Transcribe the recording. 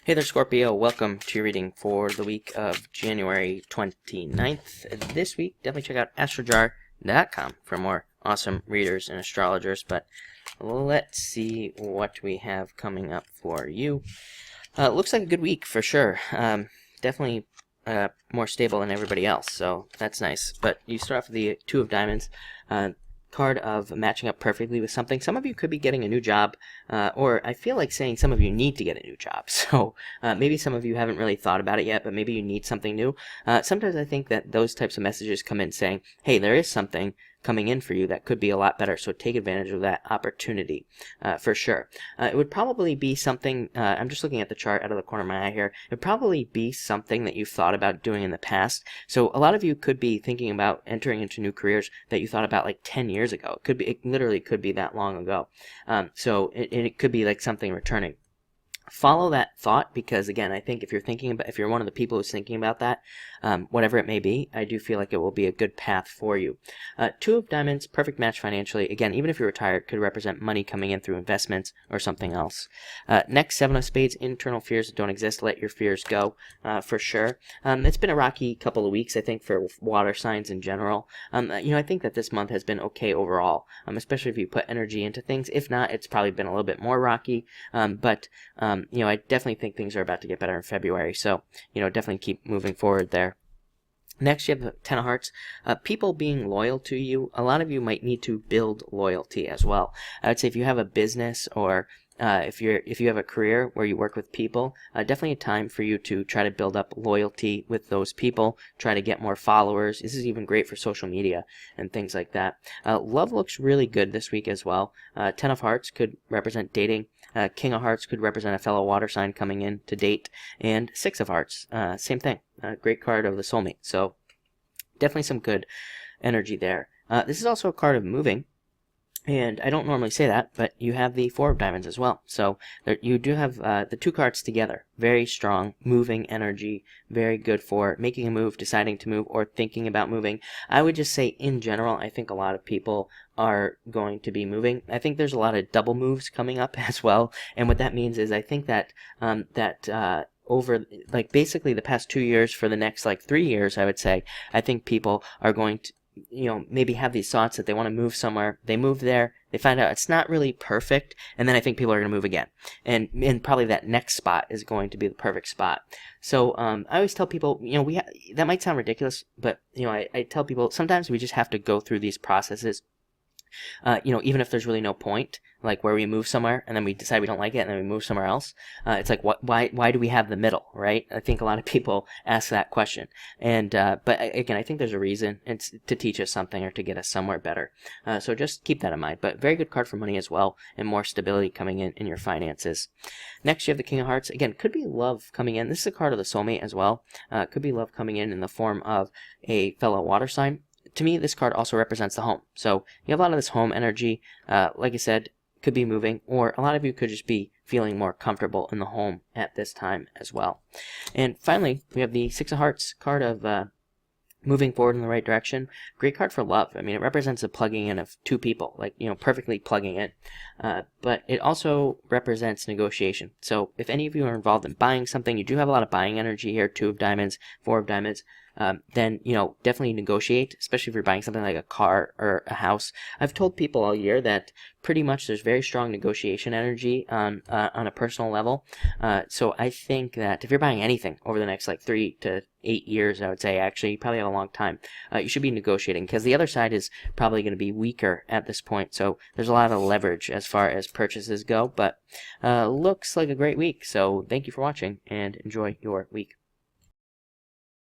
Hey there, Scorpio. Welcome to your reading for the week of January 29th. This week, definitely check out astrojar.com for more awesome readers and astrologers. But let's see what we have coming up for you. Looks like a good week for sure. Definitely more stable than everybody else, so that's nice. But you start off with the Two of Diamonds. Card of matching up perfectly with something. Some of you could be getting a new job, or I feel like saying some of you need to get a new job. So maybe some of you haven't really thought about it yet, but maybe you need something new. Sometimes I think that those types of messages come in saying, hey, there is something coming in for you that could be a lot better, so take advantage of that opportunity for sure. It would probably be something, I'm just looking at the chart out of the corner of my eye here, it would probably be something that you've thought about doing in the past. So a lot of you could be thinking about entering into new careers that you thought about like 10 years ago. It literally could be that long ago. So it could be like something returning. Follow that thought, because again, I think if you're one of the people who's thinking about that, whatever it may be, I do feel like it will be a good path for you. Two of Diamonds, perfect match financially. Again, even if you're retired, could represent money coming in through investments or something else. Next, Seven of Spades, internal fears that don't exist. Let your fears go, for sure. It's been a rocky couple of weeks, I think, for water signs in general. I think that this month has been okay overall, especially if you put energy into things. If not, it's probably been a little bit more rocky, but I definitely think things are about to get better in February, so, definitely keep moving forward there. Next, you have the Ten of Hearts. People being loyal to you. A lot of you might need to build loyalty as well. I would say if you have a business or if you have a career where you work with people, definitely a time for you to try to build up loyalty with those people, try to get more followers. This is even great for social media and things like that. Love looks really good this week as well. Ten of Hearts could represent dating. King of Hearts could represent a fellow water sign coming in to date. And Six of Hearts, same thing. Great card of the soulmate. So definitely some good energy there. This is also a card of moving. And I don't normally say that, but you have the Four of Diamonds as well. So you do have the two cards together. Very strong, moving energy, very good for making a move, deciding to move, or thinking about moving. I would just say, in general, I think a lot of people are going to be moving. I think there's a lot of double moves coming up as well. And what that means is I think that over basically the past 2 years, for the next 3 years, I would say, I think people are going to maybe have these thoughts that they want to move somewhere. They move there, they find out it's not really perfect, and then I think people are going to move again. And probably that next spot is going to be the perfect spot. So I always tell people, that might sound ridiculous, but I tell people sometimes we just have to go through these processes. Even if there's really no point, like where we move somewhere and then we decide we don't like it and then we move somewhere else. It's like, why do we have the middle, right? I think a lot of people ask that question. And, but again, I think there's a reason. It's to teach us something or to get us somewhere better. So just keep that in mind. But very good card for money as well, and more stability coming in your finances. Next, you have the King of Hearts. Again, could be love coming in. This is a card of the soulmate as well. Could be love coming in the form of a fellow water sign. To me, this card also represents the home. So you have a lot of this home energy. Like I said, could be moving, or a lot of you could just be feeling more comfortable in the home at this time as well. And finally, we have the Six of Hearts, card of moving forward in the right direction. Great card for love. I mean, it represents the plugging in of two people, perfectly plugging in. But it also represents negotiation. So if any of you are involved in buying something, you do have a lot of buying energy here. Two of Diamonds, Four of Diamonds. Then, definitely negotiate, especially if you're buying something like a car or a house. I've told people all year that pretty much there's very strong negotiation energy on a personal level. So I think that if you're buying anything over the next 3 to 8 years, I would say, actually, you probably have a long time, you should be negotiating, because the other side is probably going to be weaker at this point. So there's a lot of leverage as far as purchases go, but looks like a great week. So thank you for watching and enjoy your week.